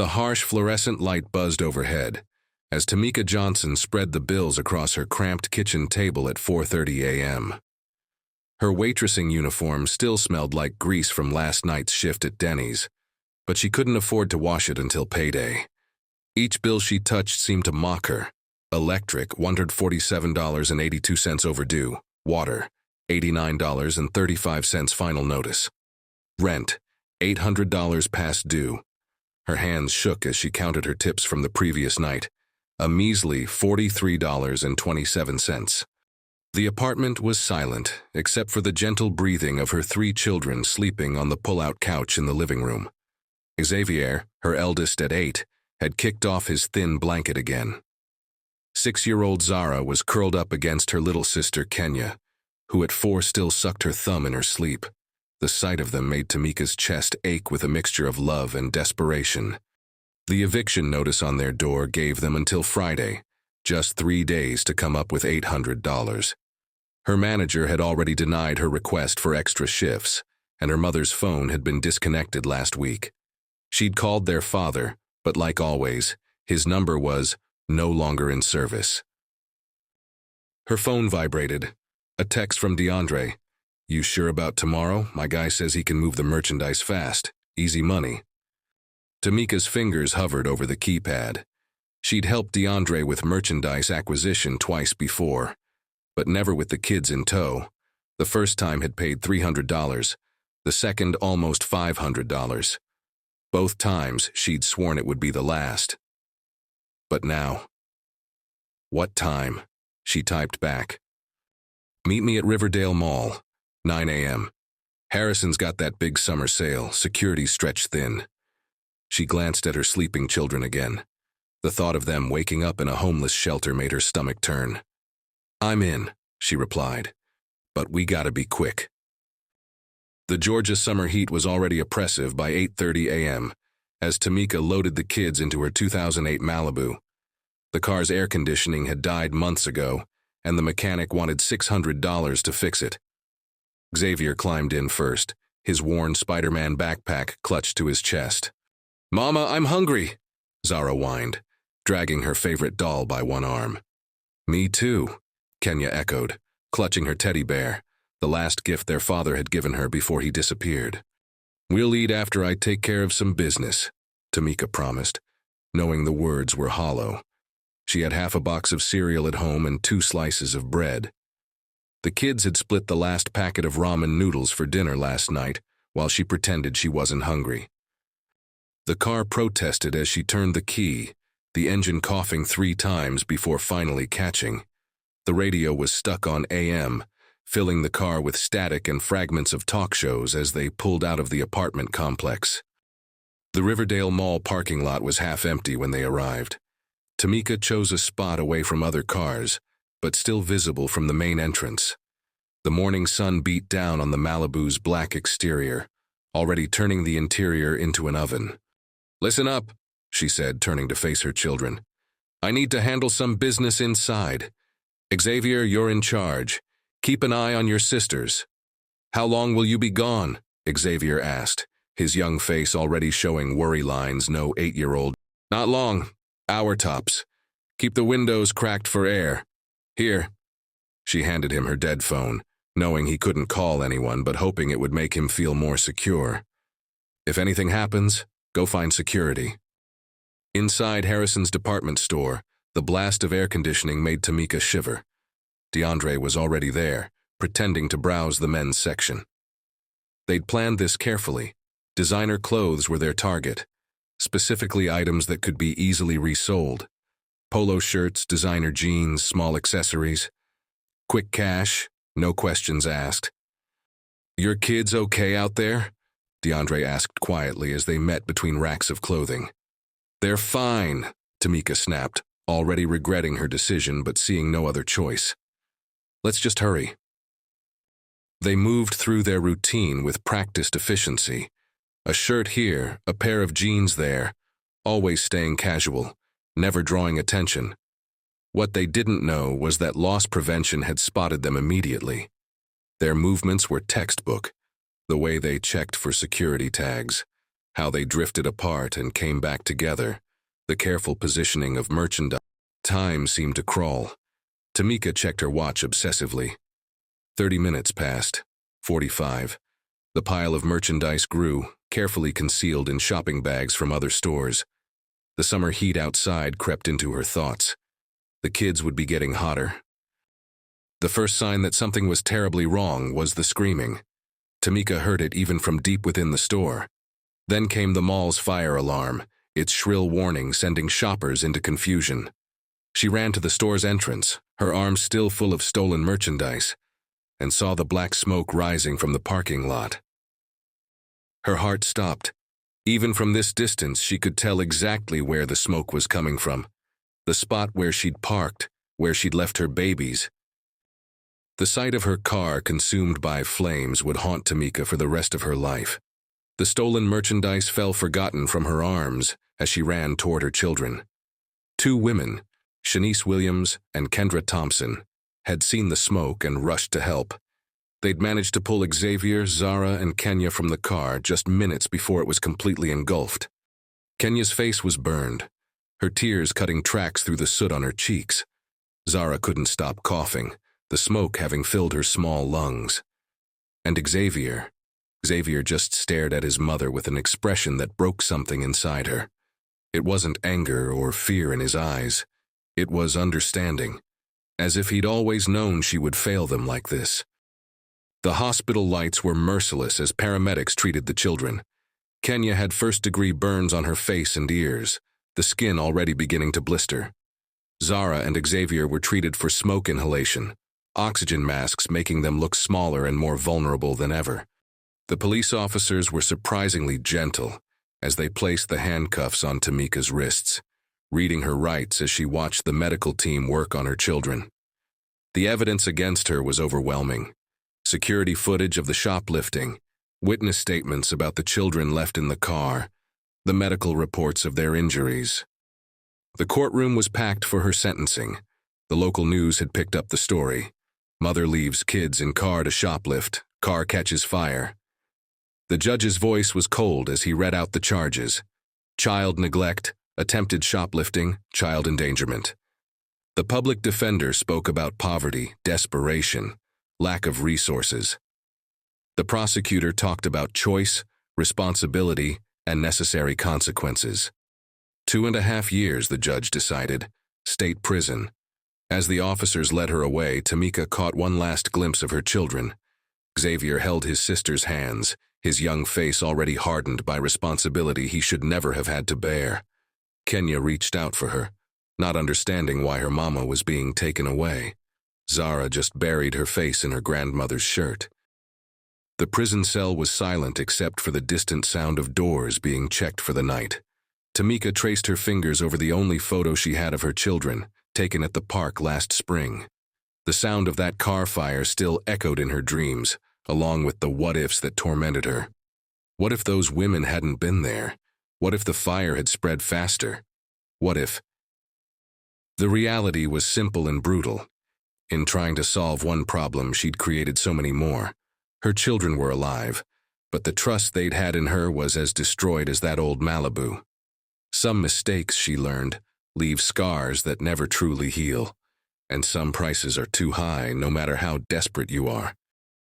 The harsh fluorescent light buzzed overhead as Tamika Johnson spread the bills across her cramped kitchen table at 4:30 a.m. Her waitressing uniform still smelled like grease from last night's shift at Denny's, but she couldn't afford to wash it until payday. Each bill she touched seemed to mock her. Electric, $147.82 overdue. Water, $89.35 final notice. Rent, $800 past due. Her hands shook as she counted her tips from the previous night, a measly $43.27. The apartment was silent, except for the gentle breathing of her 3 children sleeping on the pull-out couch in the living room. Xavier, her eldest at 8, had kicked off his thin blanket again. 6-year-old Zara was curled up against her little sister Kenya, who at 4 still sucked her thumb in her sleep. The sight of them made Tamika's chest ache with a mixture of love and desperation. The eviction notice on their door gave them until Friday, just 3 days to come up with $800. Her manager had already denied her request for extra shifts, and her mother's phone had been disconnected last week. She'd called their father, but like always, his number was no longer in service. Her phone vibrated. A text from DeAndre. "You sure about tomorrow? My guy says he can move the merchandise fast. Easy money." Tamika's fingers hovered over the keypad. She'd helped DeAndre with merchandise acquisition twice before, but never with the kids in tow. The first time had paid $300, the second almost $500. Both times she'd sworn it would be the last. But now. "What time?" she typed back. "Meet me at Riverdale Mall, 9 a.m. Harrison's got that big summer sale, security stretched thin." She glanced at her sleeping children again. The thought of them waking up in a homeless shelter made her stomach turn. "I'm in," she replied, "but we gotta be quick." The Georgia summer heat was already oppressive by 8:30 a.m. as Tamika loaded the kids into her 2008 Malibu. The car's air conditioning had died months ago, and the mechanic wanted $600 to fix it. Xavier climbed in first, his worn Spider-Man backpack clutched to his chest. "Mama, I'm hungry," Zara whined, dragging her favorite doll by one arm. "Me too," Kenya echoed, clutching her teddy bear, the last gift their father had given her before he disappeared. "We'll eat after I take care of some business," Tamika promised, knowing the words were hollow. She had half a box of cereal at home and 2 slices of bread. The kids had split the last packet of ramen noodles for dinner last night, while she pretended she wasn't hungry. The car protested as she turned the key, the engine coughing 3 times before finally catching. The radio was stuck on AM, filling the car with static and fragments of talk shows as they pulled out of the apartment complex. The Riverdale Mall parking lot was half empty when they arrived. Tamika chose a spot away from other cars, but still visible from the main entrance. The morning sun beat down on the Malibu's black exterior, already turning the interior into an oven. "Listen up," she said, turning to face her children. "I need to handle some business inside. Xavier, you're in charge. Keep an eye on your sisters." "How long will you be gone?" Xavier asked, his young face already showing worry lines no 8-year-old. "Not long. Hour tops. Keep the windows cracked for air. Here." She handed him her dead phone, knowing he couldn't call anyone but hoping it would make him feel more secure. "If anything happens, go find security." Inside Harrison's department store, the blast of air conditioning made Tamika shiver. DeAndre was already there, pretending to browse the men's section. They'd planned this carefully. Designer clothes were their target, specifically items that could be easily resold. Polo shirts, designer jeans, small accessories. Quick cash, no questions asked. "Your kids okay out there?" DeAndre asked quietly as they met between racks of clothing. "They're fine," Tamika snapped, already regretting her decision but seeing no other choice. "Let's just hurry." They moved through their routine with practiced efficiency. A shirt here, a pair of jeans there, always staying casual, never drawing attention. What they didn't know was that loss prevention had spotted them immediately. Their movements were textbook, the way they checked for security tags, how they drifted apart and came back together, the careful positioning of merchandise. Time seemed to crawl. Tamika checked her watch obsessively. 30 minutes passed. 45. The pile of merchandise grew, carefully concealed in shopping bags from other stores. The summer heat outside crept into her thoughts. The kids would be getting hotter. The first sign that something was terribly wrong was the screaming. Tamika heard it even from deep within the store. Then came the mall's fire alarm, its shrill warning sending shoppers into confusion. She ran to the store's entrance, her arms still full of stolen merchandise, and saw the black smoke rising from the parking lot. Her heart stopped. Even from this distance, she could tell exactly where the smoke was coming from. The spot where she'd parked, where she'd left her babies. The sight of her car consumed by flames would haunt Tamika for the rest of her life. The stolen merchandise fell forgotten from her arms as she ran toward her children. Two women, Shanice Williams and Kendra Thompson, had seen the smoke and rushed to help. They'd managed to pull Xavier, Zara, and Kenya from the car just minutes before it was completely engulfed. Kenya's face was burned, her tears cutting tracks through the soot on her cheeks. Zara couldn't stop coughing, the smoke having filled her small lungs. And Xavier just stared at his mother with an expression that broke something inside her. It wasn't anger or fear in his eyes. It was understanding, as if he'd always known she would fail them like this. The hospital lights were merciless as paramedics treated the children. Kenya had first-degree burns on her face and ears, the skin already beginning to blister. Zara and Xavier were treated for smoke inhalation, oxygen masks making them look smaller and more vulnerable than ever. The police officers were surprisingly gentle as they placed the handcuffs on Tamika's wrists, reading her rights as she watched the medical team work on her children. The evidence against her was overwhelming. Security footage of the shoplifting, witness statements about the children left in the car, the medical reports of their injuries. The courtroom was packed for her sentencing. The local news had picked up the story. Mother leaves kids in car to shoplift, car catches fire. The judge's voice was cold as he read out the charges: child neglect, attempted shoplifting, child endangerment. The public defender spoke about poverty, desperation, lack of resources. The prosecutor talked about choice, responsibility, and necessary consequences. 2.5 years, the judge decided, state prison. As the officers led her away, Tamika caught one last glimpse of her children. Xavier held his sister's hands, his young face already hardened by responsibility he should never have had to bear. Kenya reached out for her, not understanding why her mama was being taken away. Zara just buried her face in her grandmother's shirt. The prison cell was silent except for the distant sound of doors being checked for the night. Tamika traced her fingers over the only photo she had of her children, taken at the park last spring. The sound of that car fire still echoed in her dreams, along with the what-ifs that tormented her. What if those women hadn't been there? What if the fire had spread faster? What if? The reality was simple and brutal. In trying to solve one problem, she'd created so many more. Her children were alive, but the trust they'd had in her was as destroyed as that old Malibu. Some mistakes, she learned, leave scars that never truly heal, and some prices are too high no matter how desperate you are.